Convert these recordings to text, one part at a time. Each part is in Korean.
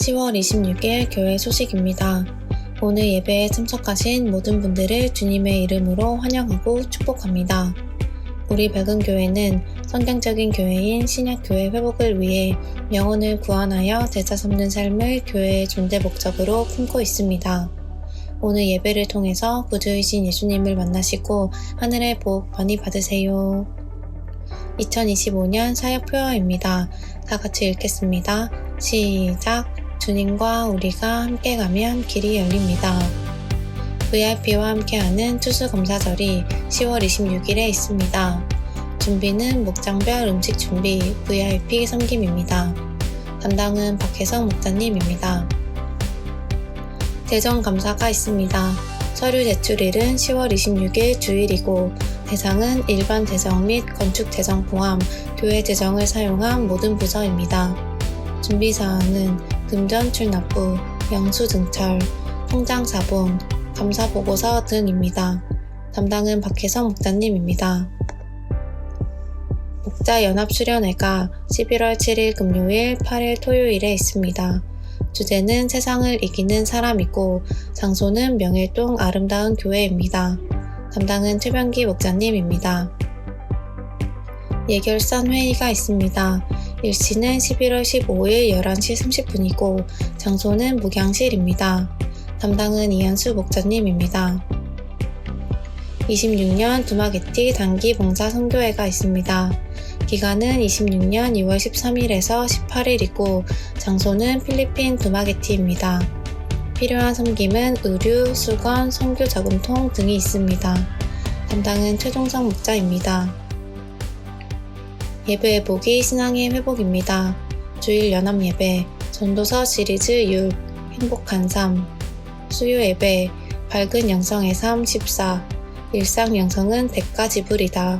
10월 26일 교회 소식입니다. 오늘 예배에 참석하신 모든 분들을 주님의 이름으로 환영하고 축복합니다. 우리 백은교회는 성경적인 교회인 신약교회 회복을 위해 영혼을 구원하여 제자 삼는 삶을 교회의 존재 목적으로 품고 있습니다. 오늘 예배를 통해서 구주이신 예수님을 만나시고 하늘의 복 많이 받으세요. 2025년 사역 표어입니다. 다 같이 읽겠습니다. 시작! 주님과 우리가 함께 가면 길이 열립니다. VIP와 함께하는 추수감사절이 10월 26일에 있습니다. 준비는 목장별 음식 준비, VIP 섬김입니다. 담당은 박혜성 목사님입니다. 대정감사가 있습니다. 서류 제출일은 10월 26일 주일이고 대상은 일반 재정 및 건축 재정 포함 교회 재정을 사용한 모든 부서입니다. 준비사항은 금전 출납부, 영수증철, 통장 사본, 감사보고서 등입니다. 담당은 박혜성 목사님입니다. 목자연합수련회가 11월 7일 금요일, 8일 토요일에 있습니다. 주제는 세상을 이기는 사람이고 장소는 명일동 아름다운 교회입니다. 담당은 최병기 목사님입니다. 예결선 회의가 있습니다. 일시는 11월 15일 11시 30분이고 장소는 목양실입니다. 담당은 이현수 목사님입니다. 26년 두마게티 단기 봉사 선교회가 있습니다. 기간은 26년 2월 13일에서 18일이고 장소는 필리핀 두마게티입니다. 필요한 섬김은 의류, 수건, 선교 저금통 등이 있습니다. 담당은 최종성 목자입니다. 예배 회복이 신앙의 회복입니다. 주일 연합 예배, 전도서 시리즈 6, 행복한 삶, 수요 예배, 밝은 영성의 삶 14, 일상 영성은 대가 지불이다.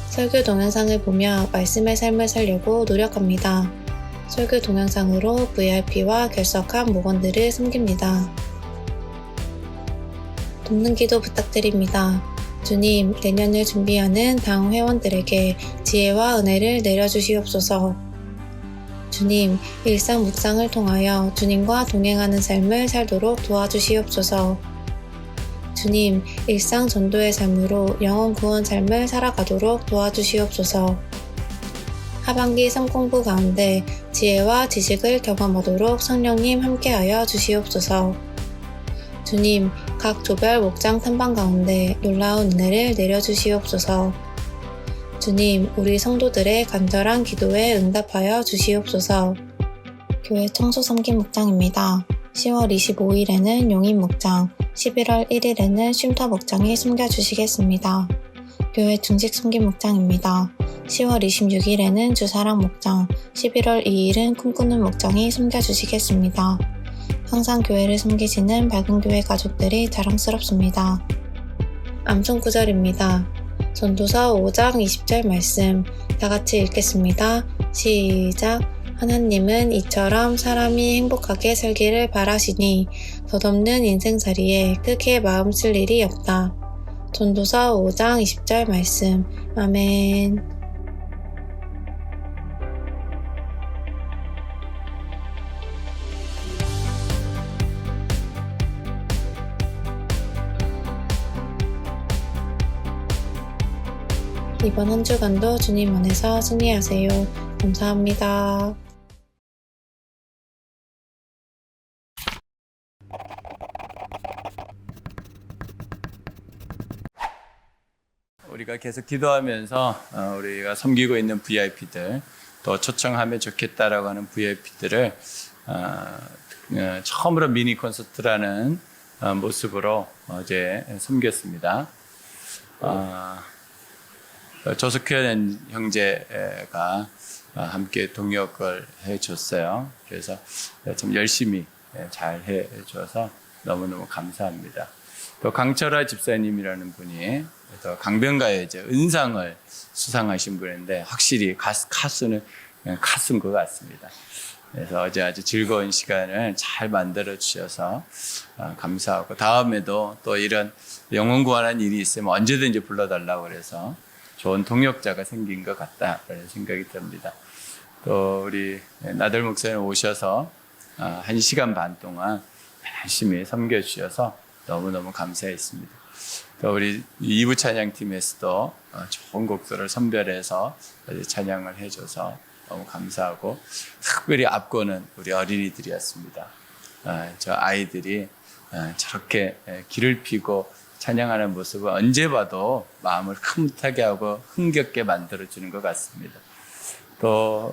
설교 동영상을 보며 말씀의 삶을 살려고 노력합니다. 설교 동영상으로 VIP와 결석한 목원들을 섬깁니다. 돕는 기도 부탁드립니다. 주님, 내년을 준비하는 당 회원들에게 지혜와 은혜를 내려주시옵소서. 주님, 일상 묵상을 통하여 주님과 동행하는 삶을 살도록 도와주시옵소서. 주님, 일상 전도의 삶으로 영혼 구원 삶을 살아가도록 도와주시옵소서. 하반기 삶 공부 가운데 지혜와 지식을 경험하도록 성령님 함께하여 주시옵소서. 주님, 각 조별 목장 탐방 가운데 놀라운 은혜를 내려주시옵소서. 주님, 우리 성도들의 간절한 기도에 응답하여 주시옵소서. 교회 청소 섬김 목장입니다. 10월 25일에는 용인 목장, 11월 1일에는 쉼터 목장이 숨겨주시겠습니다. 교회 중식 섬김 목장입니다. 10월 26일에는 주사랑 목장, 11월 2일은 꿈꾸는 목장이 숨겨주시겠습니다. 항상 교회를 섬기시는 밝은교회 가족들이 자랑스럽습니다. 암송 구절입니다. 전도서 5장 20절 말씀 다같이 읽겠습니다. 시작! 하나님은 이처럼 사람이 행복하게 살기를 바라시니 덧없는 인생살이에 크게 마음 쓸 일이 없다. 전도서 5장 20절 말씀. 아멘. 이번 한 주간도 주님 안에서 승리하세요. 감사합니다. 우리가 계속 기도하면서 우리가 섬기고 있는 VIP들 또 초청하면 좋겠다라고 하는 VIP들을 처음으로 미니 콘서트라는 모습으로 어제 섬겼습니다. 조석현 형제가 함께 동역을 해줬어요. 그래서 좀 열심히 잘 해줘서 너무너무 감사합니다. 또 강철아 집사님이라는 분이 또 강변가에 이제 은상을 수상하신 분인데 확실히 가수는 가수인 것 같습니다. 그래서 어제 아주 즐거운 시간을 잘 만들어 주셔서 감사하고 다음에도 또 이런 영혼 구원한 일이 있으면 언제든지 불러달라고 그래서 좋은 동역자가 생긴 것 같다라는 생각이 듭니다. 또 우리 나들 목사님 오셔서 1시간 반 동안 열심히 섬겨주셔서 너무너무 감사했습니다. 또 우리 2부 찬양팀에서도 좋은 곡들을 선별해서 찬양을 해줘서 너무 감사하고, 특별히 앞권은 우리 어린이들이었습니다. 저 아이들이 저렇게 길을 피고 찬양하는 모습을 언제 봐도 마음을 흐뭇하게 하고 흥겹게 만들어주는 것 같습니다. 또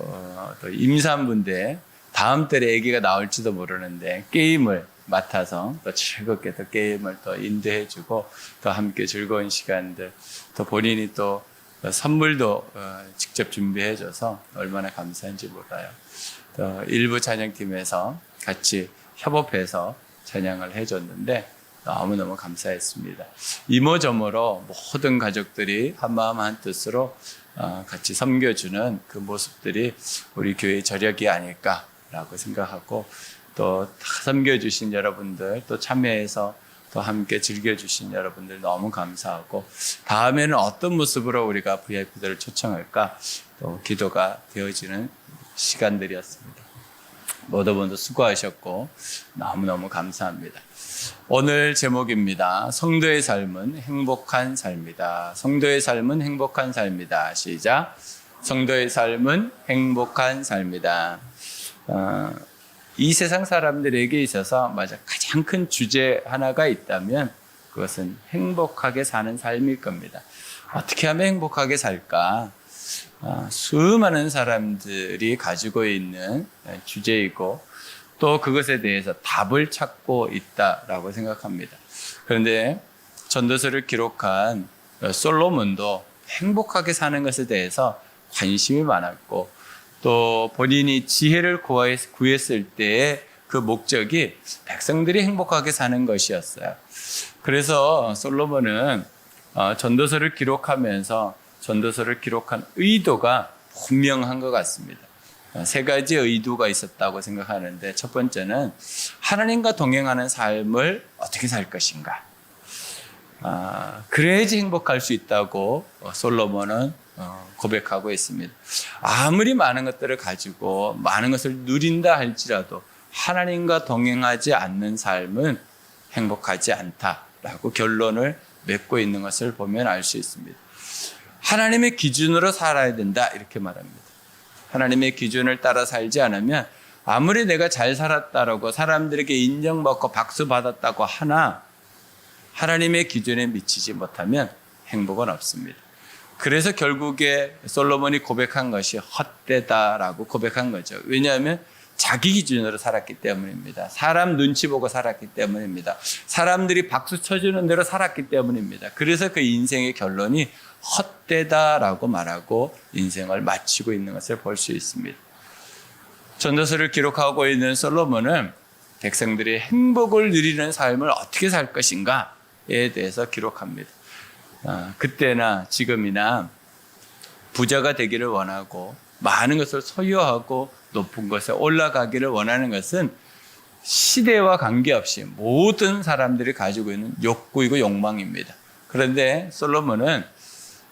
임산부인데 다음 달에 아기가 나올지도 모르는데 게임을 맡아서 또 즐겁게 또 게임을 또 인도해주고 또 함께 즐거운 시간들, 또 본인이 또 선물도 직접 준비해줘서 얼마나 감사한지 몰라요. 또 일부 찬양팀에서 같이 협업해서 찬양을 해줬는데 너무너무 감사했습니다. 이모저모로 모든 가족들이 한마음 한뜻으로 같이 섬겨주는 그 모습들이 우리 교회의 저력이 아닐까라고 생각하고, 또 다 섬겨주신 여러분들, 또 참여해서 또 함께 즐겨주신 여러분들 너무 감사하고, 다음에는 어떤 모습으로 우리가 VIP들을 초청할까 또 기도가 되어지는 시간들이었습니다. 모두 수고하셨고 너무너무 감사합니다. 오늘 제목입니다. 성도의 삶은 행복한 삶이다. 성도의 삶은 행복한 삶이다. 시작. 성도의 삶은 행복한 삶이다. 이 세상 사람들에게 있어서 가장 큰 주제 하나가 있다면 그것은 행복하게 사는 삶일 겁니다. 어떻게 하면 행복하게 살까? 수많은 사람들이 가지고 있는 주제이고, 또 그것에 대해서 답을 찾고 있다라고 생각합니다. 그런데 전도서를 기록한 솔로몬도 행복하게 사는 것에 대해서 관심이 많았고, 또 본인이 지혜를 구했을 때의 그 목적이 백성들이 행복하게 사는 것이었어요. 그래서 솔로몬은 전도서를 기록하면서 전도서를 기록한 의도가 분명한 것 같습니다. 세 가지 의도가 있었다고 생각하는데, 첫 번째는 하나님과 동행하는 삶을 어떻게 살 것인가. 그래야지 행복할 수 있다고 솔로몬은 고백하고 있습니다. 아무리 많은 것들을 가지고 많은 것을 누린다 할지라도 하나님과 동행하지 않는 삶은 행복하지 않다라고 결론을 맺고 있는 것을 보면 알 수 있습니다. 하나님의 기준으로 살아야 된다 이렇게 말합니다. 하나님의 기준을 따라 살지 않으면 아무리 내가 잘 살았다라고 사람들에게 인정받고 박수 받았다고 하나 하나님의 기준에 미치지 못하면 행복은 없습니다. 그래서 결국에 솔로몬이 고백한 것이 헛되다라고 고백한 거죠. 왜냐하면 자기 기준으로 살았기 때문입니다. 사람 눈치 보고 살았기 때문입니다. 사람들이 박수 쳐주는 대로 살았기 때문입니다. 그래서 그 인생의 결론이 헛되다라고 말하고 인생을 마치고 있는 것을 볼 수 있습니다. 전도서를 기록하고 있는 솔로몬은 백성들이 행복을 누리는 삶을 어떻게 살 것인가에 대해서 기록합니다. 그때나 지금이나 부자가 되기를 원하고 많은 것을 소유하고 높은 곳에 올라가기를 원하는 것은 시대와 관계없이 모든 사람들이 가지고 있는 욕구이고 욕망입니다. 그런데 솔로몬은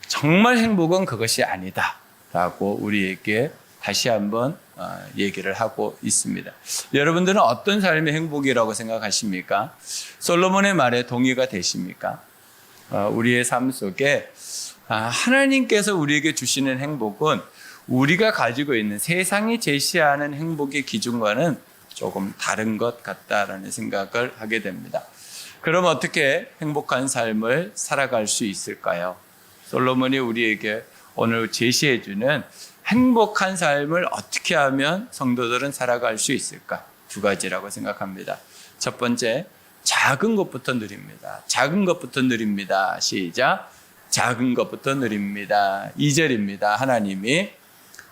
정말 행복은 그것이 아니다 라고 우리에게 다시 한번 얘기를 하고 있습니다. 여러분들은 어떤 삶의 행복이라고 생각하십니까? 솔로몬의 말에 동의가 되십니까? 우리의 삶 속에 하나님께서 우리에게 주시는 행복은 우리가 가지고 있는 세상이 제시하는 행복의 기준과는 조금 다른 것 같다라는 생각을 하게 됩니다. 그럼 어떻게 행복한 삶을 살아갈 수 있을까요? 솔로몬이 우리에게 오늘 제시해주는 행복한 삶을 어떻게 하면 성도들은 살아갈 수 있을까? 두 가지라고 생각합니다. 첫 번째, 작은 것부터 누립니다. 작은 것부터 누립니다. 시작. 작은 것부터 누립니다. 2절입니다.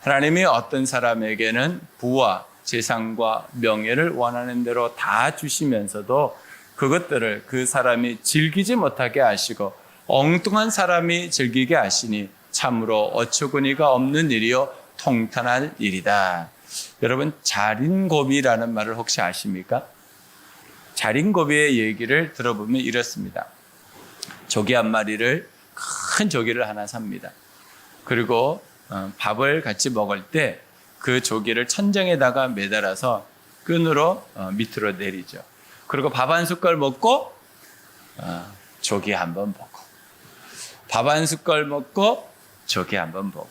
하나님이 어떤 사람에게는 부와 재산과 명예를 원하는 대로 다 주시면서도 그것들을 그 사람이 즐기지 못하게 하시고 엉뚱한 사람이 즐기게 하시니 참으로 어처구니가 없는 일이요 통탄할 일이다. 여러분, 자린고비라는 말을 혹시 아십니까? 자린고비의 얘기를 들어보면 이렇습니다. 조개 한 마리를, 큰 조개를 하나 삽니다. 그리고 밥을 같이 먹을 때 그 조개를 천장에다가 매달아서 끈으로 밑으로 내리죠. 그리고 밥 한 숟갈 먹고 조기 한번 보고, 밥 한 숟갈 먹고 조기 한번 보고.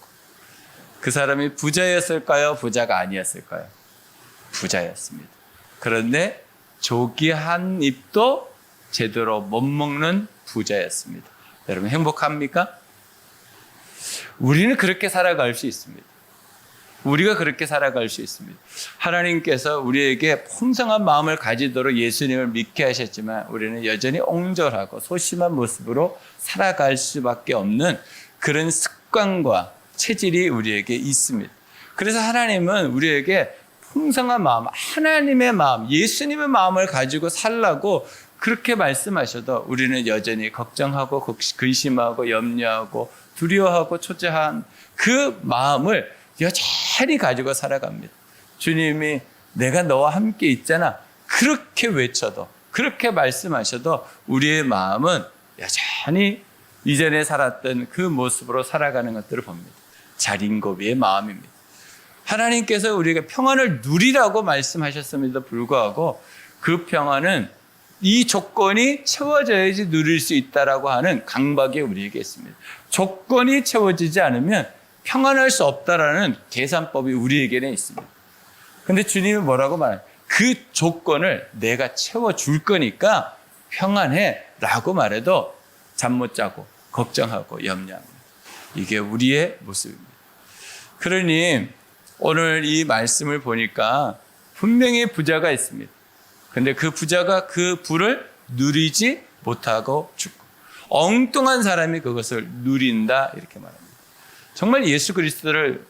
그 사람이 부자였을까요? 부자가 아니었을까요? 부자였습니다. 그런데 조기 한 입도 제대로 못 먹는 부자였습니다. 여러분 행복합니까? 우리는 그렇게 살아갈 수 있습니다. 우리가 그렇게 살아갈 수 있습니다. 하나님께서 우리에게 풍성한 마음을 가지도록 예수님을 믿게 하셨지만 우리는 여전히 옹졸하고 소심한 모습으로 살아갈 수밖에 없는 그런 습관과 체질이 우리에게 있습니다. 그래서 하나님은 우리에게 풍성한 마음, 하나님의 마음, 예수님의 마음을 가지고 살라고 그렇게 말씀하셔도 우리는 여전히 걱정하고 근심하고 염려하고 두려워하고 초조한 그 마음을 여전히 가지고 살아갑니다. 주님이 내가 너와 함께 있잖아. 그렇게 외쳐도, 그렇게 말씀하셔도 우리의 마음은 여전히 이전에 살았던 그 모습으로 살아가는 것들을 봅니다. 자린고비의 마음입니다. 하나님께서 우리에게 평안을 누리라고 말씀하셨음에도 불구하고 그 평안은 이 조건이 채워져야지 누릴 수 있다라고 하는 강박이 우리에게 있습니다. 조건이 채워지지 않으면 평안할 수 없다라는 계산법이 우리에게는 있습니다. 그런데 주님이 뭐라고 말해요? 그 조건을 내가 채워줄 거니까 평안해 라고 말해도 잠 못 자고 걱정하고 염려합니다. 이게 우리의 모습입니다. 그러니 오늘 이 말씀을 보니까 분명히 부자가 있습니다. 근데 그 부자가 그 부를 누리지 못하고 죽고 엉뚱한 사람이 그것을 누린다 이렇게 말합니다. 정말 예수 그리스도를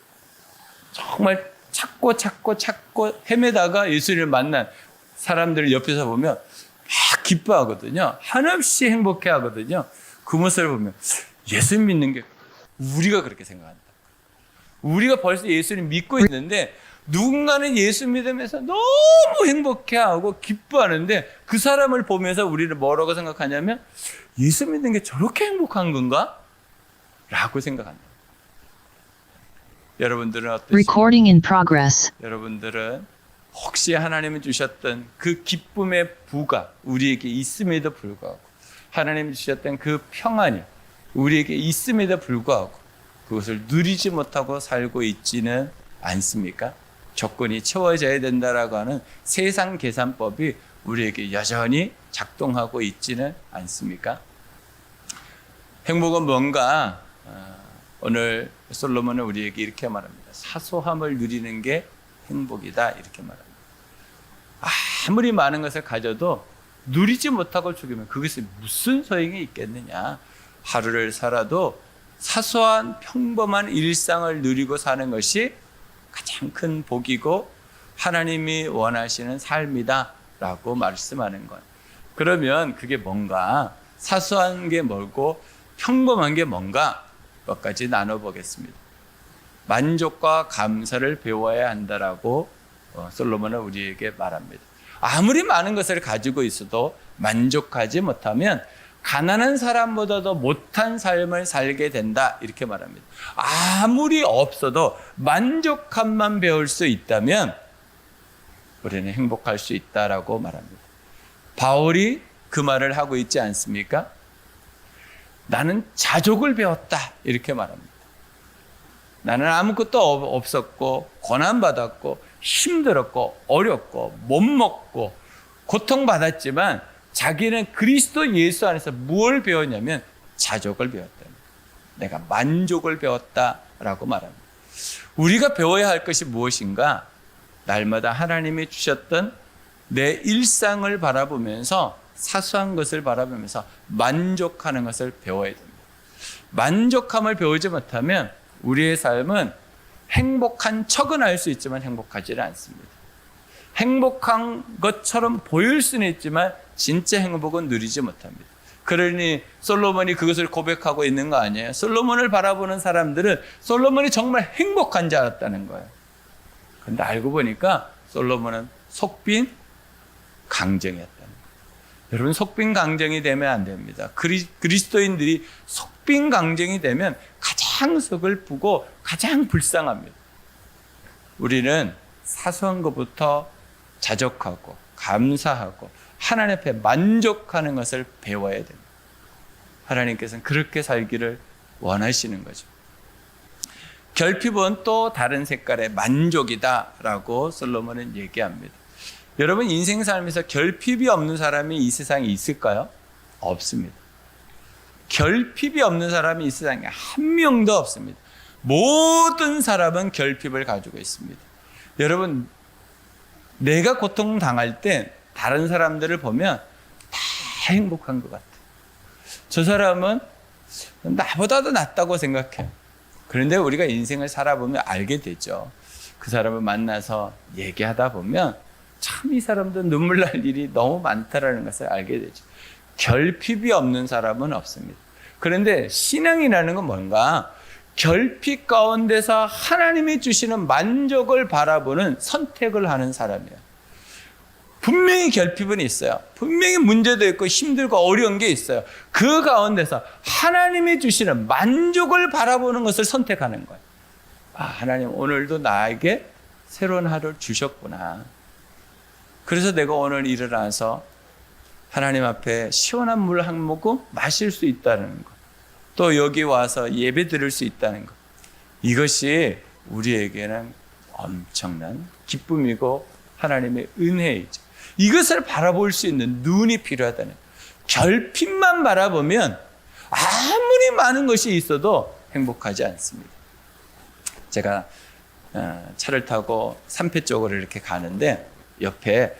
정말 찾고 헤매다가 예수를 만난 사람들을 옆에서 보면 막 기뻐하거든요. 한없이 행복해하거든요. 그 모습을 보면 예수 믿는 게 우리가 그렇게 생각한다. 우리가 벌써 예수를 믿고 있는데 누군가는 예수 믿으면서 너무 행복해하고 기뻐하는데 그 사람을 보면서 우리는 뭐라고 생각하냐면 예수 믿는 게 저렇게 행복한 건가? 라고 생각합니다. 여러분들은 어떠십니까? Recording in progress. 여러분들은 혹시 하나님이 주셨던 그 기쁨의 부가 우리에게 있음에도 불구하고 하나님이 주셨던 그 평안이 우리에게 있음에도 불구하고 그것을 누리지 못하고 살고 있지는 않습니까? 조건이 채워져야 된다라고 하는 세상 계산법이 우리에게 여전히 작동하고 있지는 않습니까? 행복은 뭔가? 오늘 솔로몬은 우리에게 이렇게 말합니다. 사소함을 누리는 게 행복이다 이렇게 말합니다. 아무리 많은 것을 가져도 누리지 못하고 죽으면 그것이 무슨 소용이 있겠느냐. 하루를 살아도 사소한 평범한 일상을 누리고 사는 것이 가장 큰 복이고 하나님이 원하시는 삶이다 라고 말씀하는 것. 그러면 그게 뭔가? 사소한 게 뭐고 평범한 게 뭔가? 몇 가지 나눠보겠습니다. 만족과 감사를 배워야 한다라고 솔로몬은 우리에게 말합니다. 아무리 많은 것을 가지고 있어도 만족하지 못하면 가난한 사람보다도 못한 삶을 살게 된다 이렇게 말합니다. 아무리 없어도 만족함만 배울 수 있다면 우리는 행복할 수 있다라고 말합니다. 바울이 그 말을 하고 있지 않습니까? 나는 자족을 배웠다 이렇게 말합니다. 나는 아무것도 없었고 고난받았고 힘들었고 어렵고 못 먹고 고통받았지만 자기는 그리스도 예수 안에서 무엇을 배웠냐면 자족을 배웠다. 내가 만족을 배웠다라고 말합니다. 우리가 배워야 할 것이 무엇인가? 날마다 하나님이 주셨던 내 일상을 바라보면서 사소한 것을 바라보면서 만족하는 것을 배워야 됩니다. 만족함을 배우지 못하면 우리의 삶은 행복한 척은 할 수 있지만 행복하지는 않습니다. 행복한 것처럼 보일 수는 있지만 진짜 행복은 누리지 못합니다. 그러니 솔로몬이 그것을 고백하고 있는 거 아니에요? 솔로몬을 바라보는 사람들은 솔로몬이 정말 행복한 줄 알았다는 거예요. 그런데 알고 보니까 솔로몬은 속빈 강정이었다는 거예요. 여러분 속빈 강정이 되면 안 됩니다. 그리스도인들이 속빈 강정이 되면 가장 서글프고 가장 불쌍합니다. 우리는 사소한 것부터 자족하고 감사하고 하나님 앞에 만족하는 것을 배워야 됩니다. 하나님께서는 그렇게 살기를 원하시는 거죠. 결핍은 또 다른 색깔의 만족이다라고 솔로몬은 얘기합니다. 여러분, 인생 삶에서 결핍이 없는 사람이 이 세상에 있을까요? 없습니다. 결핍이 없는 사람이 이 세상에 한 명도 없습니다. 모든 사람은 결핍을 가지고 있습니다. 여러분, 내가 고통당할 때 다른 사람들을 보면 다 행복한 것 같아요. 저 사람은 나보다도 낫다고 생각해요. 그런데 우리가 인생을 살아보면 알게 되죠. 그 사람을 만나서 얘기하다 보면 참 이 사람도 눈물 날 일이 너무 많다라는 것을 알게 되죠. 결핍이 없는 사람은 없습니다. 그런데 신앙이라는 건 뭔가 결핍 가운데서 하나님이 주시는 만족을 바라보는 선택을 하는 사람이에요. 분명히 결핍은 있어요. 분명히 문제도 있고 힘들고 어려운 게 있어요. 그 가운데서 하나님이 주시는 만족을 바라보는 것을 선택하는 거예요. 아, 하나님 오늘도 나에게 새로운 하루를 주셨구나. 그래서 내가 오늘 일어나서 하나님 앞에 시원한 물 한 모금 마실 수 있다는 것, 또 여기 와서 예배 드릴 수 있다는 것, 이것이 우리에게는 엄청난 기쁨이고 하나님의 은혜이죠. 이것을 바라볼 수 있는 눈이 필요하다는 거예요. 결핍만 바라보면 아무리 많은 것이 있어도 행복하지 않습니다. 제가 차를 타고 산패 쪽으로 이렇게 가는데 옆에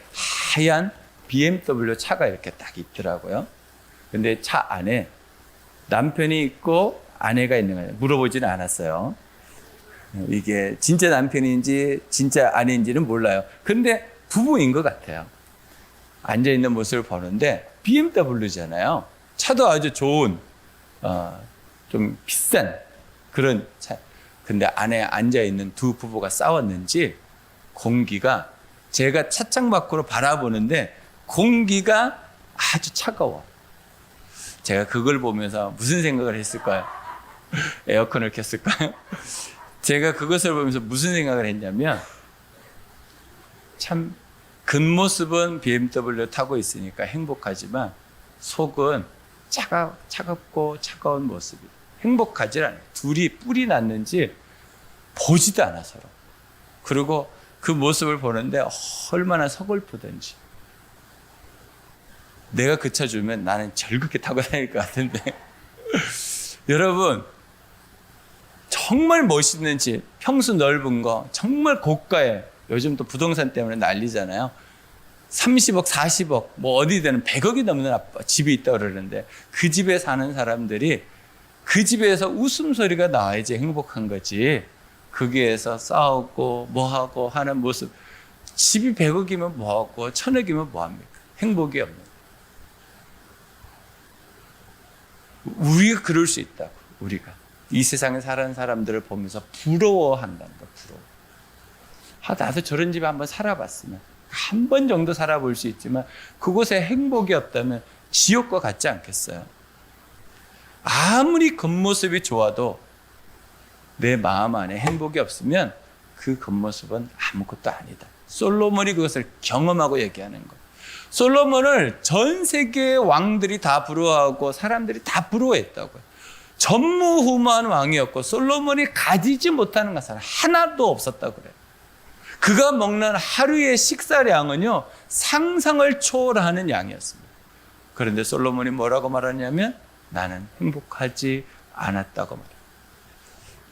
하얀 BMW 차가 이렇게 딱 있더라고요. 근데 차 안에 남편이 있고 아내가 있는 거예요. 물어보지는 않았어요. 이게 진짜 남편인지 진짜 아내인지는 몰라요. 근데 부부인 것 같아요. 앉아있는 모습을 보는데 BMW잖아요. 차도 아주 좋은 좀 비싼 그런 차. 근데 안에 앉아있는 두 부부가 싸웠는지 공기가, 제가 차창 밖으로 바라보는데 공기가 아주 차가워. 제가 그걸 보면서 무슨 생각을 했을까요? 에어컨을 켰을까요? 제가 그것을 보면서 무슨 생각을 했냐면, 참 겉모습은 BMW 타고 있으니까 행복하지만 속은 차갑고 차가운 모습이 행복하지 않아요. 둘이 뿔이 났는지 보지도 않아 서로. 그리고 그 모습을 보는데 얼마나 서글프던지. 내가 그 차 주면 나는 즐겁게 타고 다닐 것 같은데 여러분, 정말 멋있는 집, 평수 넓은 거, 정말 고가에, 요즘 또 부동산 때문에 난리잖아요. 30억, 40억, 뭐 어디든 100억이 넘는 집이 있다고 그러는데 그 집에 사는 사람들이 그 집에서 웃음소리가 나와야지 행복한 거지. 거기에서 싸우고 뭐하고 하는 모습, 집이 100억이면 뭐하고 1000억이면 뭐합니까? 행복이 없는. 우리가 그럴 수 있다고. 우리가 이 세상에 사는 사람들을 보면서 부러워한다는 거. 부러워. 나도 저런 집에 한번 살아봤으면, 한 번 정도 살아볼 수 있지만 그곳에 행복이 없다면 지옥과 같지 않겠어요? 아무리 겉모습이 좋아도 내 마음 안에 행복이 없으면 그 겉모습은 아무것도 아니다. 솔로몬이 그것을 경험하고 얘기하는 거예요. 솔로몬을 전 세계의 왕들이 다 부러워하고 사람들이 다 부러워했다고요. 전무후무한 왕이었고 솔로몬이 가지지 못하는 것은 하나도 없었다고 그래요. 그가 먹는 하루의 식사량은요, 상상을 초월하는 양이었습니다. 그런데 솔로몬이 뭐라고 말하냐면 나는 행복하지 않았다고 말해요.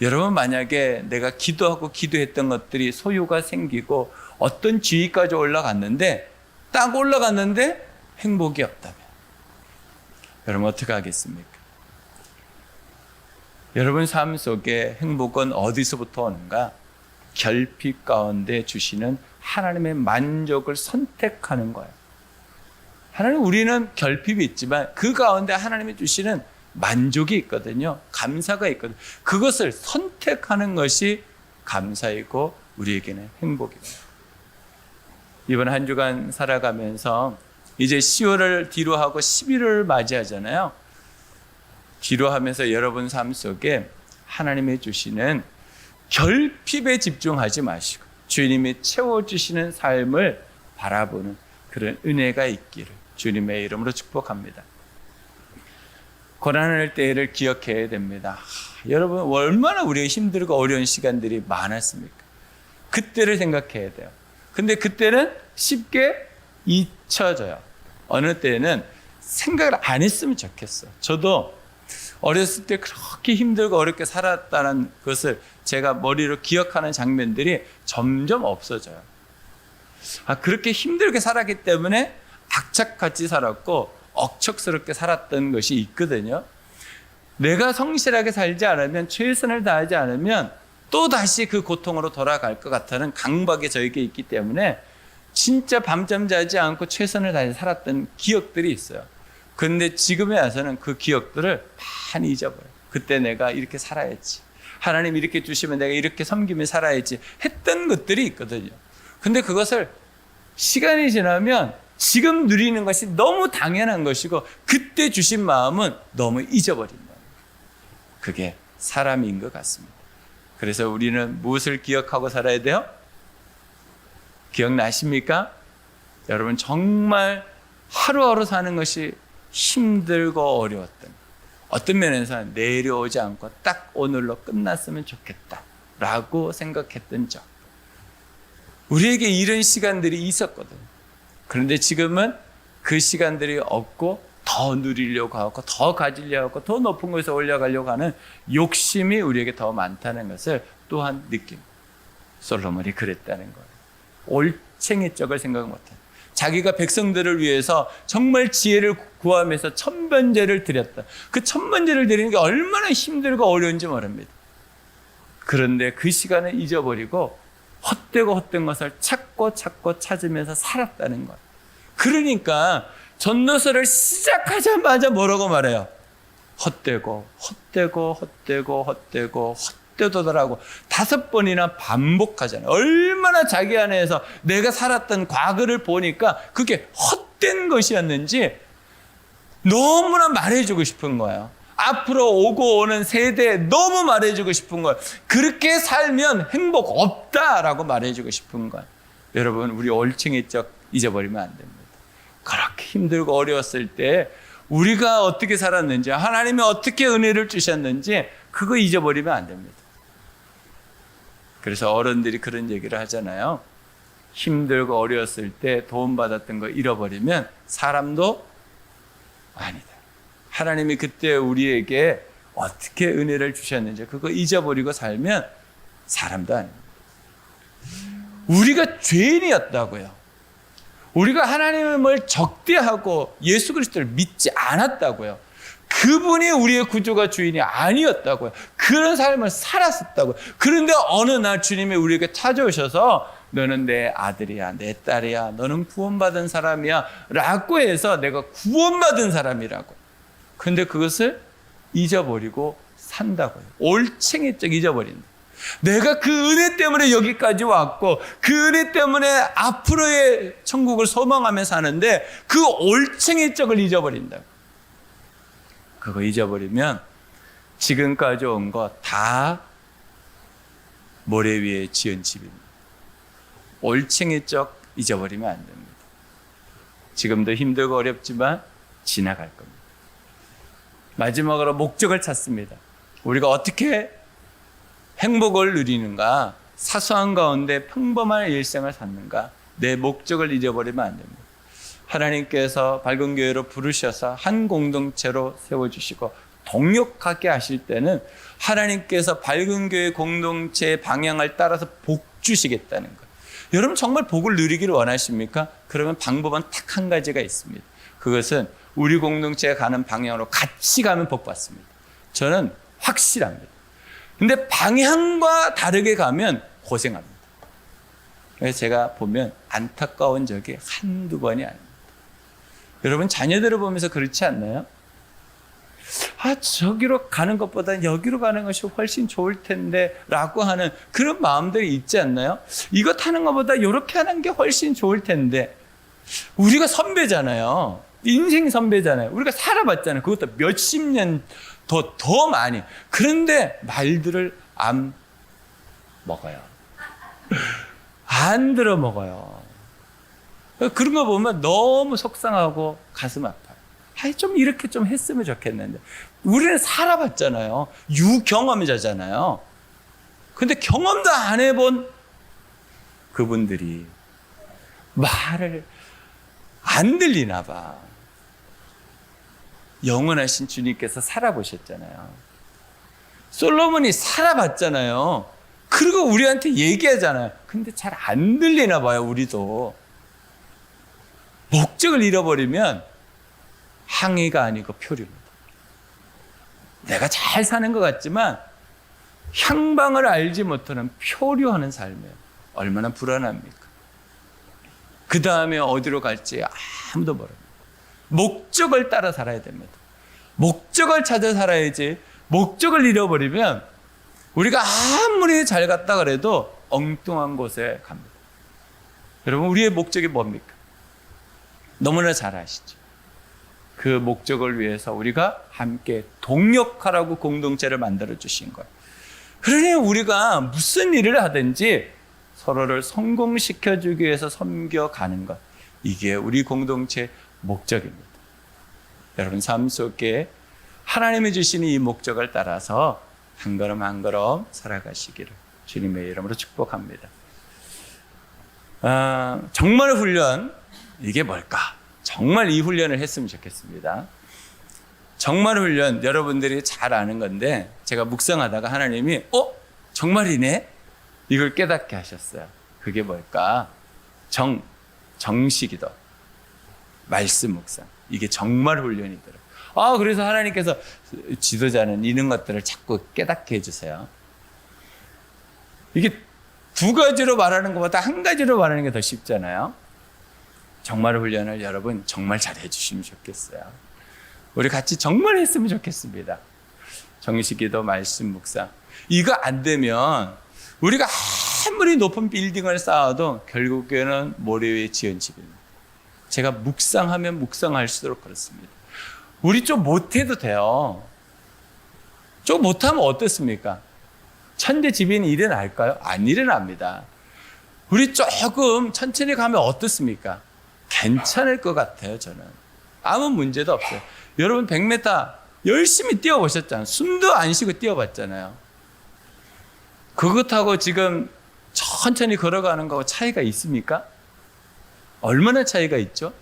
여러분, 만약에 내가 기도하고 기도했던 것들이 소유가 생기고 어떤 지위까지 올라갔는데, 딱 올라갔는데 행복이 없다면 여러분 어떻게 하겠습니까? 여러분 삶 속에 행복은 어디서부터 오는가? 결핍 가운데 주시는 하나님의 만족을 선택하는 거예요. 하나님, 우리는 결핍이 있지만 그 가운데 하나님이 주시는 만족이 있거든요. 감사가 있거든요. 그것을 선택하는 것이 감사이고 우리에게는 행복입니다. 이번 한 주간 살아가면서 이제 10월을 뒤로 하고 11월을 맞이하잖아요. 뒤로 하면서 여러분 삶 속에 하나님이 주시는 결핍에 집중하지 마시고 주님이 채워주시는 삶을 바라보는 그런 은혜가 있기를 주님의 이름으로 축복합니다. 고난할 때를 기억해야 됩니다. 여러분 얼마나 우리가 힘들고 어려운 시간들이 많았습니까? 그때를 생각해야 돼요. 근데 그때는 쉽게 잊혀져요. 어느 때는 생각을 안 했으면 좋겠어. 저도 어렸을 때 그렇게 힘들고 어렵게 살았다는 것을 제가 머리로 기억하는 장면들이 점점 없어져요. 그렇게 힘들게 살았기 때문에 악착같이 살았고 억척스럽게 살았던 것이 있거든요. 내가 성실하게 살지 않으면, 최선을 다하지 않으면 또 다시 그 고통으로 돌아갈 것 같다는 강박이 저에게 있기 때문에 진짜 밤잠 자지 않고 최선을 다해 살았던 기억들이 있어요. 그런데 지금에 와서는 그 기억들을 많이 잊어버려요. 그때 내가 이렇게 살아야지, 하나님 이렇게 주시면 내가 이렇게 섬기며 살아야지 했던 것들이 있거든요. 근데 그것을 시간이 지나면 지금 누리는 것이 너무 당연한 것이고 그때 주신 마음은 너무 잊어버린다. 그게 사람인 것 같습니다. 그래서 우리는 무엇을 기억하고 살아야 돼요? 기억나십니까? 여러분 정말 하루하루 사는 것이 힘들고 어려웠던, 어떤 면에서 내려오지 않고 딱 오늘로 끝났으면 좋겠다 라고 생각했던 적, 우리에게 이런 시간들이 있었거든. 그런데 지금은 그 시간들이 없고 더 누리려고 하고 더 가지려고 하고 더 높은 곳에 올라가려고 하는 욕심이 우리에게 더 많다는 것을 또한 느낍니다. 솔로몬이 그랬다는 거예요. 올챙이 쪽을 생각 못해. 자기가 백성들을 위해서 정말 지혜를 구하면서 천번제를 드렸다. 그 천번제를 드리는 게 얼마나 힘들고 어려운지 모릅니다. 그런데 그 시간을 잊어버리고 헛되고 헛된 것을 찾고 찾으면서 살았다는 거예요. 그러니까 전도서를 시작하자마자 뭐라고 말해요? 헛되도더라고 5번이나 반복하잖아요. 얼마나 자기 안에서 내가 살았던 과거를 보니까 그게 헛된 것이었는지 너무나 말해주고 싶은 거예요. 앞으로 오고 오는 세대에 너무 말해주고 싶은 거예요. 그렇게 살면 행복 없다라고 말해주고 싶은 거예요. 여러분 우리 올챙이적 잊어버리면 안 됩니다. 그렇게 힘들고 어려웠을 때 우리가 어떻게 살았는지, 하나님이 어떻게 은혜를 주셨는지 그거 잊어버리면 안 됩니다. 그래서 어른들이 그런 얘기를 하잖아요. 힘들고 어려웠을 때 도움받았던 거 잃어버리면 사람도 아니다. 하나님이 그때 우리에게 어떻게 은혜를 주셨는지 그거 잊어버리고 살면 사람도 아닙니다. 우리가 죄인이었다고요. 우리가 하나님을 적대하고 예수 그리스도를 믿지 않았다고요. 그분이 우리의 구주가 주인이 아니었다고요. 그런 삶을 살았었다고요. 그런데 어느 날 주님이 우리에게 찾아오셔서 너는 내 아들이야, 내 딸이야, 너는 구원받은 사람이야 라고 해서 내가 구원받은 사람이라고. 그런데 그것을 잊어버리고 산다고요. 올챙이적 잊어버린다. 내가 그 은혜 때문에 여기까지 왔고 그 은혜 때문에 앞으로의 천국을 소망하며 사는데 그 올챙이적을 잊어버린다고. 그거 잊어버리면 지금까지 온 거 다 모래 위에 지은 집입니다. 올챙이적 잊어버리면 안 됩니다. 지금도 힘들고 어렵지만 지나갈 겁니다. 마지막으로 목적을 찾습니다. 우리가 어떻게 행복을 누리는가, 사소한 가운데 평범한 일생을 사는가, 내 목적을 잊어버리면 안 됩니다. 하나님께서 밝은 교회로 부르셔서 한 공동체로 세워주시고 동역하게 하실 때는 하나님께서 밝은 교회 공동체의 방향을 따라서 복 주시겠다는 거예요. 여러분 정말 복을 누리기를 원하십니까? 그러면 방법은 딱 한 가지가 있습니다. 그것은 우리 공동체가 가는 방향으로 같이 가면 복 받습니다. 저는 확실합니다. 근데 방향과 다르게 가면 고생합니다. 그래서 제가 보면 안타까운 적이 한두 번이 아닙니다. 여러분 자녀들을 보면서 그렇지 않나요? 저기로 가는 것보다 여기로 가는 것이 훨씬 좋을 텐데 라고 하는 그런 마음들이 있지 않나요? 이거 타는 것보다 이렇게 하는 게 훨씬 좋을 텐데. 우리가 선배잖아요. 인생 선배잖아요. 우리가 살아봤잖아요. 그것도 몇십 년 더 많이. 그런데 말들을 안 먹어요. 안 들어 먹어요. 그런 거 보면 너무 속상하고 가슴 아파요. 아이, 좀 이렇게 좀 했으면 좋겠는데. 우리는 살아봤잖아요. 유경험자잖아요. 근데 경험도 안 해본 그분들이 말을 안 들리나 봐. 영원하신 주님께서 살아보셨잖아요. 솔로몬이 살아봤잖아요. 그리고 우리한테 얘기하잖아요. 근데 잘 안 들리나 봐요, 우리도. 목적을 잃어버리면 항의가 아니고 표류입니다. 내가 잘 사는 것 같지만 향방을 알지 못하는 표류하는 삶이에요. 얼마나 불안합니까? 그 다음에 어디로 갈지 아무도 모릅니다. 목적을 따라 살아야 됩니다. 목적을 찾아 살아야지. 목적을 잃어버리면 우리가 아무리 잘 갔다 그래도 엉뚱한 곳에 갑니다. 여러분, 우리의 목적이 뭡니까? 너무나 잘 아시죠? 그 목적을 위해서 우리가 함께 동역하라고 공동체를 만들어 주신 거예요. 그러니 우리가 무슨 일을 하든지 서로를 성공시켜 주기 위해서 섬겨가는 것, 이게 우리 공동체 목적입니다. 여러분 삶 속에 하나님이 주시는 이 목적을 따라서 한 걸음 한 걸음 살아가시기를 주님의 이름으로 축복합니다. 정말 훈련, 이게 뭘까? 정말 이 훈련을 했으면 좋겠습니다. 정말 훈련, 여러분들이 잘 아는 건데 제가 묵상하다가 하나님이 정말이네? 이걸 깨닫게 하셨어요. 그게 뭘까? 정식이다. 말씀 묵상. 이게 정말 훈련이더라고요. 그래서 하나님께서 지도자는 이런 것들을 자꾸 깨닫게 해주세요. 이게 두 가지로 말하는 것보다 한 가지로 말하는 게 더 쉽잖아요. 정말 훈련을 여러분 정말 잘 해주시면 좋겠어요. 우리 같이 정말 했으면 좋겠습니다. 정식기도, 말씀 묵상. 이거 안 되면 우리가 아무리 높은 빌딩을 쌓아도 결국에는 모래 위에 지은 집입니다. 제가 묵상하면 묵상할수록 그렇습니다. 우리 좀 못해도 돼요. 좀 못하면 어떻습니까? 천재지변이 일어날까요? 안 일어납니다. 우리 조금 천천히 가면 어떻습니까? 괜찮을 것 같아요, 저는. 아무 문제도 없어요. 여러분 100m 열심히 뛰어보셨잖아요. 숨도 안 쉬고 뛰어봤잖아요. 그것하고 지금 천천히 걸어가는 거하고 차이가 있습니까? 얼마나 차이가 있죠?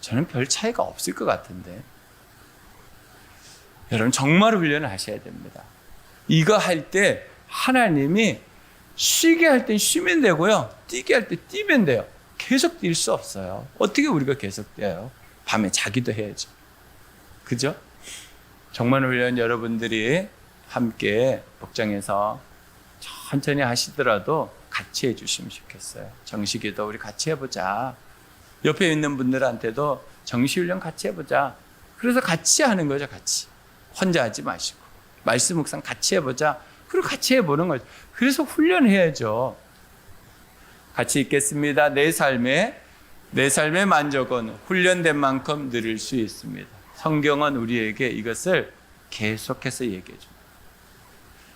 저는 별 차이가 없을 것 같은데. 여러분 정말 훈련을 하셔야 됩니다. 이거 할 때 하나님이 쉬게 할 땐 쉬면 되고요. 뛰게 할 때 뛰면 돼요. 계속 뛸 수 없어요. 어떻게 우리가 계속 뛰어요? 밤에 자기도 해야죠. 그죠? 정말 훈련 여러분들이 함께 복장해서 천천히 하시더라도 같이 해주시면 좋겠어요. 정식기도 우리 같이 해보자. 옆에 있는 분들한테도 정식훈련 같이 해보자. 그래서 같이 하는 거죠, 같이. 혼자 하지 마시고. 말씀 묵상 같이 해보자. 그리고 같이 해보는 거죠. 그래서 훈련해야죠. 같이 읽겠습니다. 내 삶의 만족은 훈련된 만큼 누릴 수 있습니다. 성경은 우리에게 이것을 계속해서 얘기해 줍니다.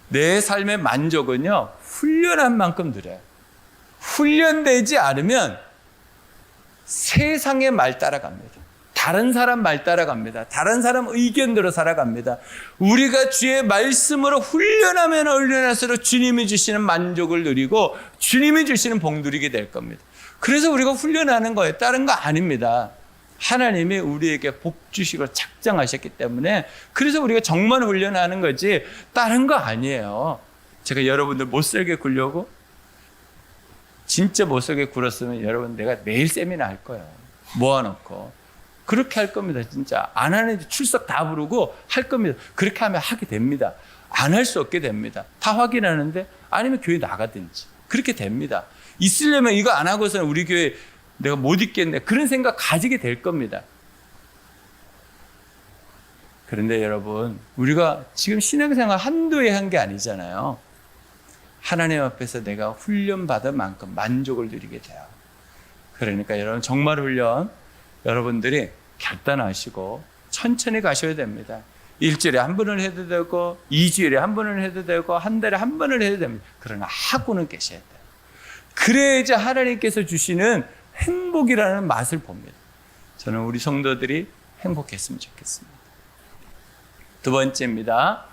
내 삶의 만족은요, 훈련한 만큼 누려요. 훈련되지 않으면 세상의 말 따라갑니다. 다른 사람 말 따라갑니다. 다른 사람 의견대로 살아갑니다. 우리가 주의 말씀으로 훈련하면 훈련할수록 주님이 주시는 만족을 누리고 주님이 주시는 복 누리게 될 겁니다. 그래서 우리가 훈련하는 거예요. 다른 거 아닙니다. 하나님이 우리에게 복 주시고 작정하셨기 때문에 그래서 우리가 정말 훈련하는 거지 다른 거 아니에요. 제가 여러분들 못살게 굴려고 진짜 못살게 굴었으면 여러분 내가 매일 세미나 할 거예요. 모아놓고 그렇게 할 겁니다. 진짜 안 하는 출석 다 부르고 할 겁니다. 그렇게 하면 하게 됩니다. 안 할 수 없게 됩니다. 다 확인하는데 아니면 교회 나가든지 그렇게 됩니다. 있으려면 이거 안 하고서는 우리 교회 내가 못 있겠네 그런 생각 가지게 될 겁니다. 그런데 여러분 우리가 지금 신앙생활 한두 해 한 게 아니잖아요. 하나님 앞에서 내가 훈련받은 만큼 만족을 누리게 돼요. 그러니까 여러분 정말 훈련 여러분들이 결단하시고 천천히 가셔야 됩니다. 일주일에 한 번을 해도 되고 2주일에 한 번을 해도 되고 한 달에 한 번을 해도 됩니다. 그러나 하고는 계셔야 돼요. 그래야지 하나님께서 주시는 행복이라는 맛을 봅니다. 저는 우리 성도들이 행복했으면 좋겠습니다. 두 번째입니다.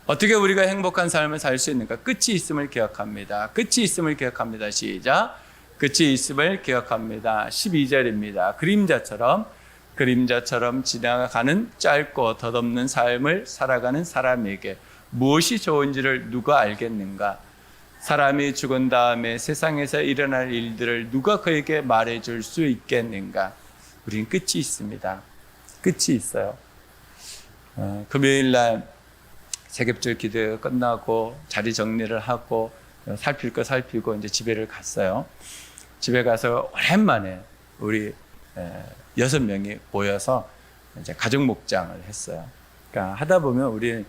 어떻게 우리가 행복한 삶을 살 수 있는가? 끝이 있음을 기억합니다. 끝이 있음을 기억합니다. 시작. 끝이 있음을 기억합니다. 12절입니다. 그림자처럼 지나가는 짧고 덧없는 삶을 살아가는 사람에게 무엇이 좋은지를 누가 알겠는가? 사람이 죽은 다음에 세상에서 일어날 일들을 누가 그에게 말해줄 수 있겠는가? 우리는 끝이 있습니다. 끝이 있어요. 금요일 날 세겹절 기도 끝나고 자리 정리를 하고 살필 거 살피고 이제 집에를 갔어요. 집에 가서 오랜만에 우리 6명이 모여서 이제 가족 목장을 했어요. 그러니까 하다 보면 우리는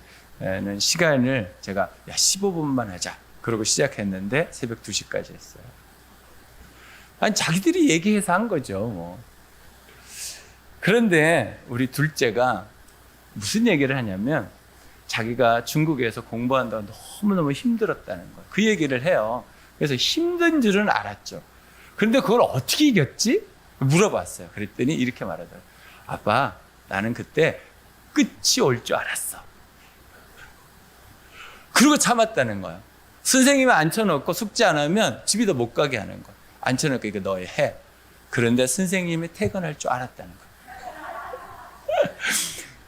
시간을 제가 15분만 하자. 그러고 시작했는데 새벽 2시까지 했어요. 아니, 자기들이 얘기해서 한 거죠. 뭐. 그런데 우리 둘째가 무슨 얘기를 하냐면 자기가 중국에서 공부한다고 너무너무 힘들었다는 거예요. 그 얘기를 해요. 그래서 힘든 줄은 알았죠. 그런데 그걸 어떻게 이겼지? 물어봤어요. 그랬더니 이렇게 말하더라고요. 아빠, 나는 그때 끝이 올 줄 알았어. 그리고 참았다는 거예요. 선생님이 앉혀놓고 숙제 안 하면 집에도 못 가게 하는 거예요. 앉혀놓고 이거 너희 해. 그런데 선생님이 퇴근할 줄 알았다는 거예요.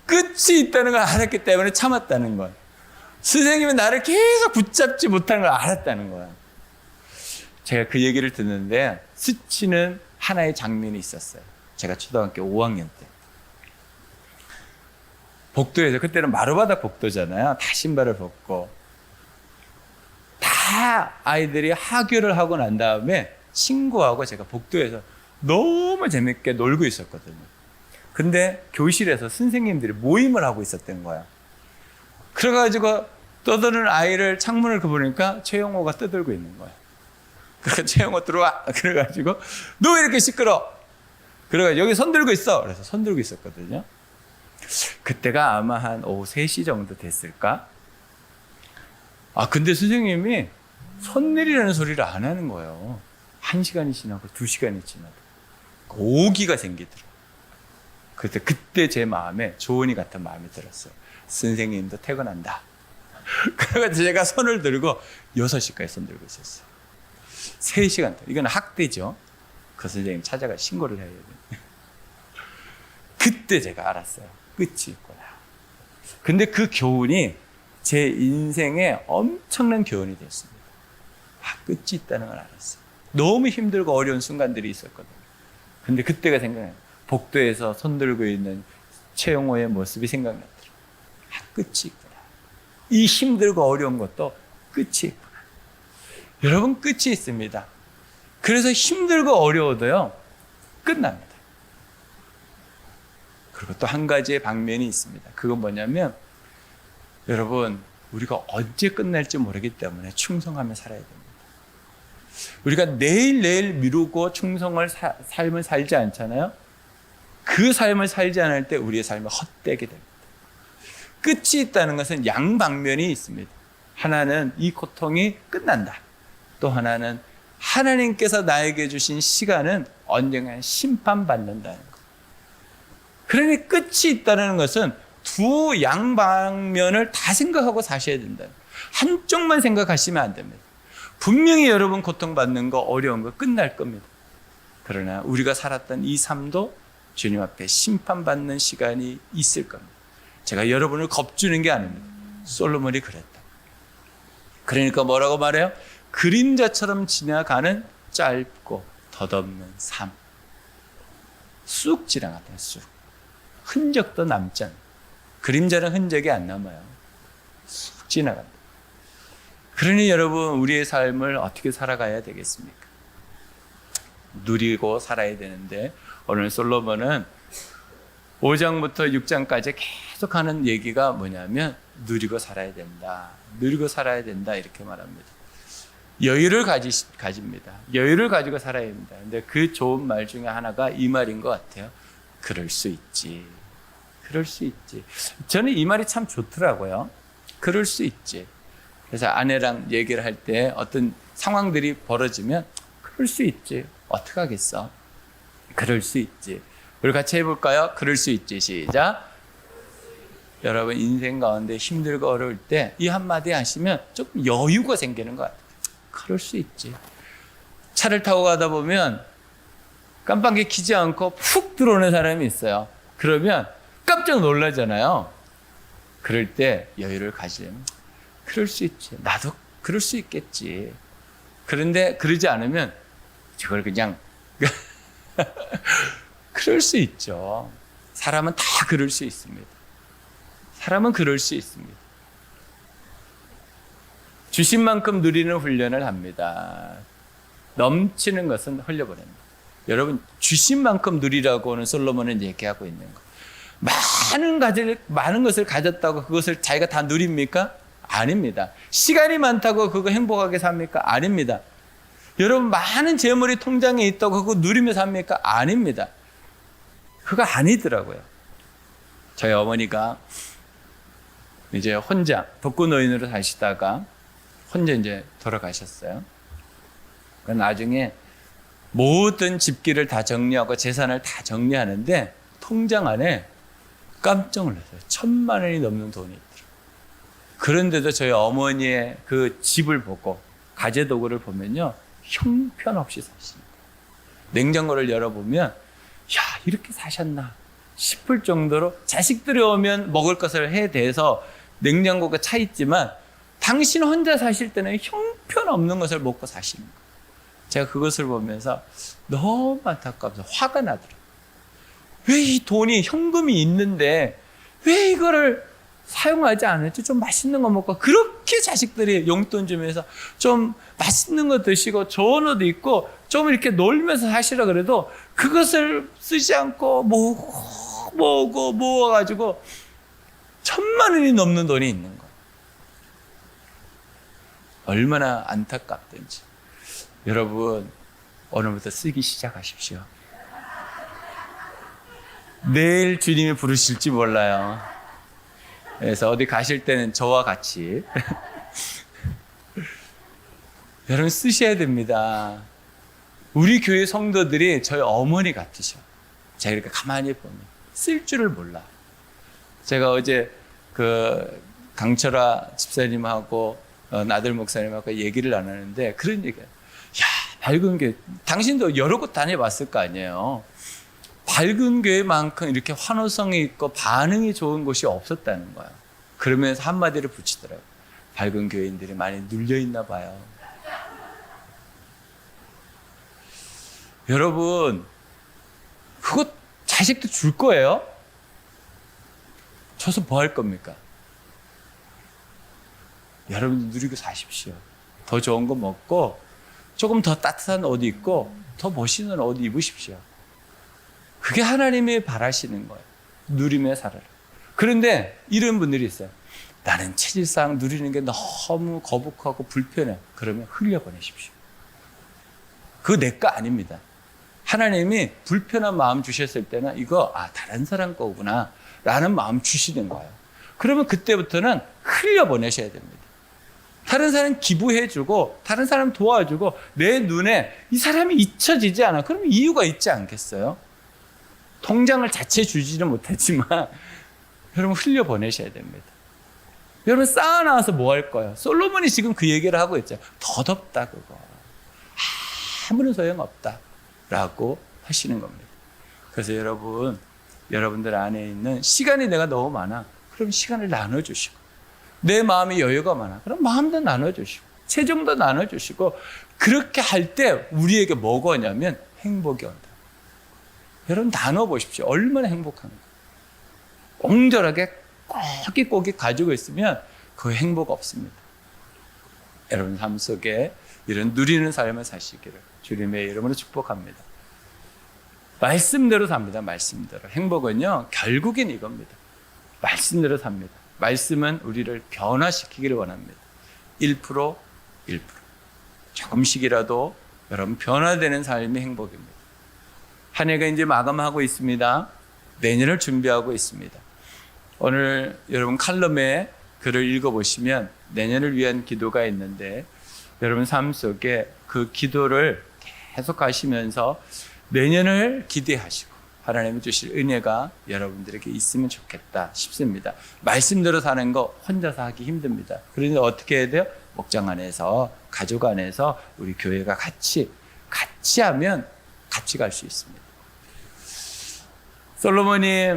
끝이 있다는 걸 알았기 때문에 참았다는 거예요. 선생님이 나를 계속 붙잡지 못하는 걸 알았다는 거예요. 제가 그 얘기를 듣는데 스치는 하나의 장면이 있었어요. 제가 초등학교 5학년 때. 복도에서, 그때는 마루바닥 복도잖아요. 다 신발을 벗고. 다 아이들이 하교를 하고 난 다음에 친구하고 제가 복도에서 너무 재밌게 놀고 있었거든요. 근데 교실에서 선생님들이 모임을 하고 있었던 거야. 그래가지고 떠드는 아이를 창문을 보니까 최영호가 떠들고 있는 거야. 그래서 최영호 들어와. 그래가지고 너 왜 이렇게 시끄러? 그래가지고 여기 손 들고 있어. 그래서 손 들고 있었거든요. 그때가 아마 한 오후 3시 정도 됐을까? 근데 선생님이 손 내리라는 소리를 안 하는 거예요. 1시간이 지나고 2시간이 지나도. 오기가 생기더라고요. 그때 제 마음에 조언이 같은 마음이 들었어요. 선생님도 퇴근한다. 그래서 제가 손을 들고 6시까지 손 들고 있었어요. 3시간 동안. 이건 학대죠. 그 선생님 찾아가 신고를 해야 돼요. 그때 제가 알았어요. 끝이 있구나. 근데 그 교훈이 제 인생에 엄청난 교훈이 됐습니다. 끝이 있다는 걸 알았어요. 너무 힘들고 어려운 순간들이 있었거든요. 근데 그때가 생각나요. 복도에서 손 들고 있는 최영호의 모습이 생각나더라고요. 끝이 있구나. 이 힘들고 어려운 것도 끝이 있구나. 여러분, 끝이 있습니다. 그래서 힘들고 어려워도요, 끝납니다. 그리고 또 한 가지의 방면이 있습니다. 그건 뭐냐면, 여러분, 우리가 언제 끝날지 모르기 때문에 충성하며 살아야 됩니다. 우리가 내일 미루고 충성을 삶을 살지 않잖아요. 그 삶을 살지 않을 때 우리의 삶은 헛되게 됩니다. 끝이 있다는 것은 양방면이 있습니다. 하나는 이 고통이 끝난다. 또 하나는 하나님께서 나에게 주신 시간은 언젠가 심판받는다는 것. 그러니 끝이 있다는 것은 두 양방면을 다 생각하고 사셔야 된다. 한쪽만 생각하시면 안 됩니다. 분명히 여러분 고통받는 거, 어려운 거 끝날 겁니다. 그러나 우리가 살았던 이 삶도 주님 앞에 심판받는 시간이 있을 겁니다. 제가 여러분을 겁주는 게 아닙니다. 솔로몬이 그랬다. 그러니까 뭐라고 말해요? 그림자처럼 지나가는 짧고 덧없는 삶. 쑥 지나갔다, 쑥. 흔적도 남지 않아요. 그림자는 흔적이 안 남아요. 쑥 지나간다. 그러니 여러분, 우리의 삶을 어떻게 살아가야 되겠습니까? 누리고 살아야 되는데, 오늘 솔로몬은 5장부터 6장까지 계속하는 얘기가 뭐냐면 누리고 살아야 된다. 누리고 살아야 된다. 이렇게 말합니다. 여유를 가집니다. 여유를 가지고 살아야 됩니다. 근데 그 좋은 말 중에 하나가 이 말인 것 같아요. 그럴 수 있지. 그럴 수 있지. 저는 이 말이 참 좋더라고요. 그럴 수 있지. 그래서 아내랑 얘기를 할 때 어떤 상황들이 벌어지면 그럴 수 있지. 어떡하겠어. 그럴 수 있지. 우리 같이 해볼까요? 그럴 수 있지. 시작. 여러분 인생 가운데 힘들고 어려울 때 이 한마디 하시면 조금 여유가 생기는 것 같아요. 그럴 수 있지. 차를 타고 가다 보면 깜빡이 켜지 않고 푹 들어오는 사람이 있어요. 그러면 깜짝 놀라잖아요. 그럴 때 여유를 가지려면 그럴 수 있지. 나도 그럴 수 있겠지. 그런데 그러지 않으면 저걸 그냥 그럴 수 있죠. 사람은 다 그럴 수 있습니다. 사람은 그럴 수 있습니다. 주신 만큼 누리는 훈련을 합니다. 넘치는 것은 흘려보냅니다. 여러분 주신 만큼 누리라고는 솔로몬은 얘기하고 있는 거. 많은 것을 가졌다고 그것을 자기가 다 누립니까? 아닙니다. 시간이 많다고 그거 행복하게 삽니까? 아닙니다. 여러분 많은 재물이 통장에 있다고 그거 누리며 삽니까? 아닙니다. 그거 아니더라고요. 저희 어머니가 이제 혼자 독거노인으로 사시다가 혼자 이제 돌아가셨어요. 나중에 모든 집기를 다 정리하고 재산을 다 정리하는데 통장 안에 깜짝 놀랐어요. 1,000만 원이 넘는 돈이 있더라고요. 그런데도 저희 어머니의 그 집을 보고 가재도구를 보면요. 형편없이 사십니다. 냉장고를 열어보면 야 이렇게 사셨나 싶을 정도로 자식들이 오면 먹을 것을 해대서 냉장고가 차 있지만 당신 혼자 사실 때는 형편없는 것을 먹고 사시는 거예요. 제가 그것을 보면서 너무 안타까워서 화가 나더라고요. 왜 이 돈이 현금이 있는데 왜 이거를 사용하지 않을지 좀 맛있는 거 먹고 그렇게 자식들이 용돈 주면서 좀 맛있는 거 드시고 좋은 옷 입고 좀 이렇게 놀면서 사시라 그래도 그것을 쓰지 않고 모아가지고 1,000만 원이 넘는 돈이 있는 거예요. 얼마나 안타깝든지. 여러분 오늘부터 쓰기 시작하십시오. 내일 주님이 부르실지 몰라요. 그래서 어디 가실 때는 저와 같이 여러분 쓰셔야 됩니다. 우리 교회 성도들이 저희 어머니 같으셔. 제가 이렇게 가만히 보면 쓸 줄을 몰라. 제가 어제 그 강철아 집사님하고 나들 목사님하고 얘기를 나누는데 그런 얘기야. 야, 밝은 교회. 당신도 여러 곳 다녀봤을 거 아니에요. 밝은 교회만큼 이렇게 환호성이 있고 반응이 좋은 곳이 없었다는 거야. 그러면서 한마디를 붙이더라고요. 밝은 교회인들이 많이 눌려있나 봐요. 여러분, 그거 자식도 줄 거예요? 줘서 뭐 할 겁니까? 여러분 누리고 사십시오. 더 좋은 거 먹고 조금 더 따뜻한 옷 입고 더 멋있는 옷 입으십시오. 그게 하나님이 바라시는 거예요. 누리며 살아라. 그런데 이런 분들이 있어요. 나는 체질상 누리는 게 너무 거북하고 불편해. 그러면 흘려보내십시오. 그거 내 거 아닙니다. 하나님이 불편한 마음 주셨을 때는 이거 다른 사람 거구나 라는 마음 주시는 거예요. 그러면 그때부터는 흘려보내셔야 됩니다. 다른 사람 기부해주고 다른 사람 도와주고 내 눈에 이 사람이 잊혀지지 않아. 그러면 이유가 있지 않겠어요? 통장을 자체 주지는 못했지만 여러분 흘려보내셔야 됩니다. 여러분 쌓아놔서 뭐 할 거예요? 솔로몬이 지금 그 얘기를 하고 있죠. 덧없다 그거. 아무런 소용없다 라고 하시는 겁니다. 그래서 여러분들 안에 있는 시간이 내가 너무 많아. 그럼 시간을 나눠주시고 내 마음이 여유가 많아. 그럼 마음도 나눠주시고 체중도 나눠주시고 그렇게 할 때 우리에게 뭐가 오냐면 행복이 온다. 여러분 나눠보십시오. 얼마나 행복한가. 옹졸하게 꼬깃꼬깃 가지고 있으면 그 행복 없습니다. 여러분 삶 속에 이런 누리는 삶을 사시기를 주님의 이름으로 축복합니다. 말씀대로 삽니다. 말씀대로. 행복은요 결국엔 이겁니다. 말씀대로 삽니다. 말씀은 우리를 변화시키기를 원합니다. 1%, 1%. 조금씩이라도 여러분 변화되는 삶이 행복입니다. 한 해가 이제 마감하고 있습니다. 내년을 준비하고 있습니다. 오늘 여러분 칼럼에 글을 읽어보시면 내년을 위한 기도가 있는데 여러분 삶 속에 그 기도를 계속 하시면서 내년을 기대하시고 하나님이 주실 은혜가 여러분들에게 있으면 좋겠다 싶습니다. 말씀대로 사는 거 혼자서 하기 힘듭니다. 그런데 어떻게 해야 돼요? 목장 안에서, 가족 안에서 우리 교회가 같이 하면 같이 갈 수 있습니다. 솔로몬이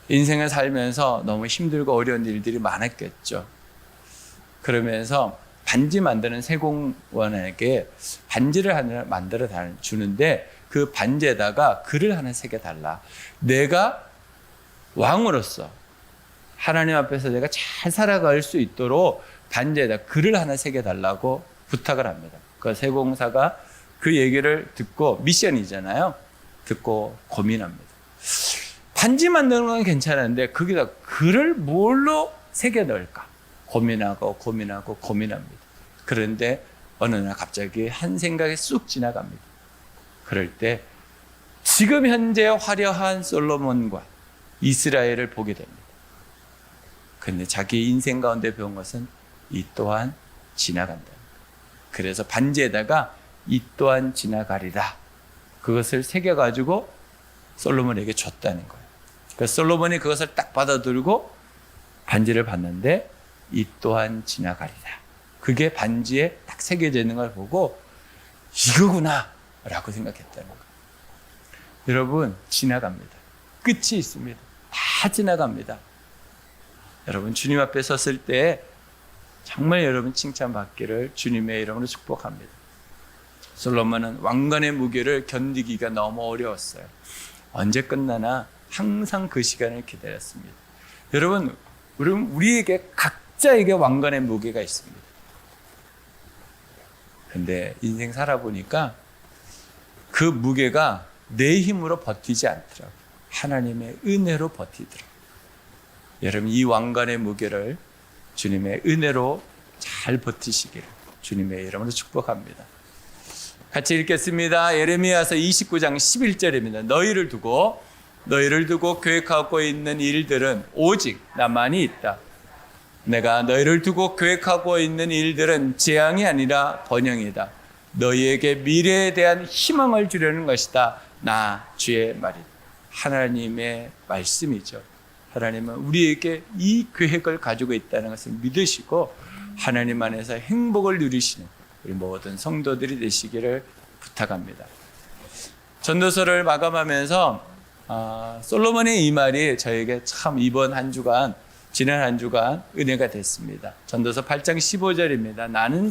인생을 살면서 너무 힘들고 어려운 일들이 많았겠죠. 그러면서 반지 만드는 세공원에게 반지를 하나 만들어 주는데 그 반지에다가 글을 하나 새겨달라. 내가 왕으로서 하나님 앞에서 내가 잘 살아갈 수 있도록 반지에다 글을 하나 새겨달라고 부탁을 합니다. 그 세공사가 그 얘기를 듣고, 미션이잖아요. 듣고 고민합니다. 반지 만드는 건 괜찮은데 거기다 글을 뭘로 새겨 넣을까? 고민합니다. 그런데 어느 날 갑자기 한 생각이 쑥 지나갑니다. 그럴 때 지금 현재 화려한 솔로몬과 이스라엘을 보게 됩니다. 그런데 자기 인생 가운데 배운 것은 이 또한 지나간다. 그래서 반지에다가 이 또한 지나가리라, 그것을 새겨가지고 솔로몬에게 줬다는 거예요. 그래서 솔로몬이 그것을 딱 받아들고 반지를 봤는데 이 또한 지나가리라, 그게 반지에 딱 새겨져 있는 걸 보고 이거구나 라고 생각했다는 거예요. 여러분, 지나갑니다. 끝이 있습니다. 다 지나갑니다. 여러분, 주님 앞에 섰을 때 정말 여러분 칭찬받기를 주님의 이름으로 축복합니다. 솔로몬은 왕관의 무게를 견디기가 너무 어려웠어요. 언제 끝나나 항상 그 시간을 기다렸습니다. 여러분, 우리에게 각자에게 왕관의 무게가 있습니다. 근데 인생 살아보니까 그 무게가 내 힘으로 버티지 않더라고요. 하나님의 은혜로 버티더라고요. 여러분, 이 왕관의 무게를 주님의 은혜로 잘 버티시기를 주님의 이름으로 축복합니다. 같이 읽겠습니다. 예레미야서 29장 11절입니다. 너희를 두고 계획하고 있는 일들은 오직 나만이 있다. 내가 너희를 두고 계획하고 있는 일들은 재앙이 아니라 번영이다. 너희에게 미래에 대한 희망을 주려는 것이다. 나 주의 말이다. 하나님의 말씀이죠. 하나님은 우리에게 이 계획을 가지고 있다는 것을 믿으시고 하나님 안에서 행복을 누리시는 우리 모든 성도들이 되시기를 부탁합니다. 전도서를 마감하면서 솔로몬의 이 말이 저에게 참 지난 한 주간 은혜가 됐습니다. 전도서 8장 15절입니다. 나는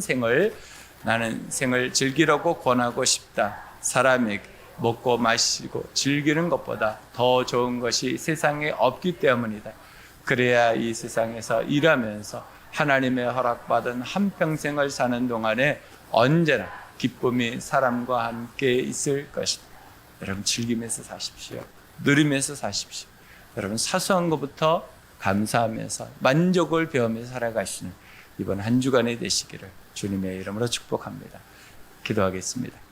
생을 즐기려고 권하고 싶다. 사람에게 먹고 마시고 즐기는 것보다 더 좋은 것이 세상에 없기 때문이다. 그래야 이 세상에서 일하면서 하나님의 허락받은 한평생을 사는 동안에 언제나 기쁨이 사람과 함께 있을 것이다. 여러분, 즐기면서 사십시오. 누리면서 사십시오. 여러분, 사소한 것부터 감사하면서 만족을 배우면서 살아가시는 이번 한 주간이 되시기를 주님의 이름으로 축복합니다. 기도하겠습니다.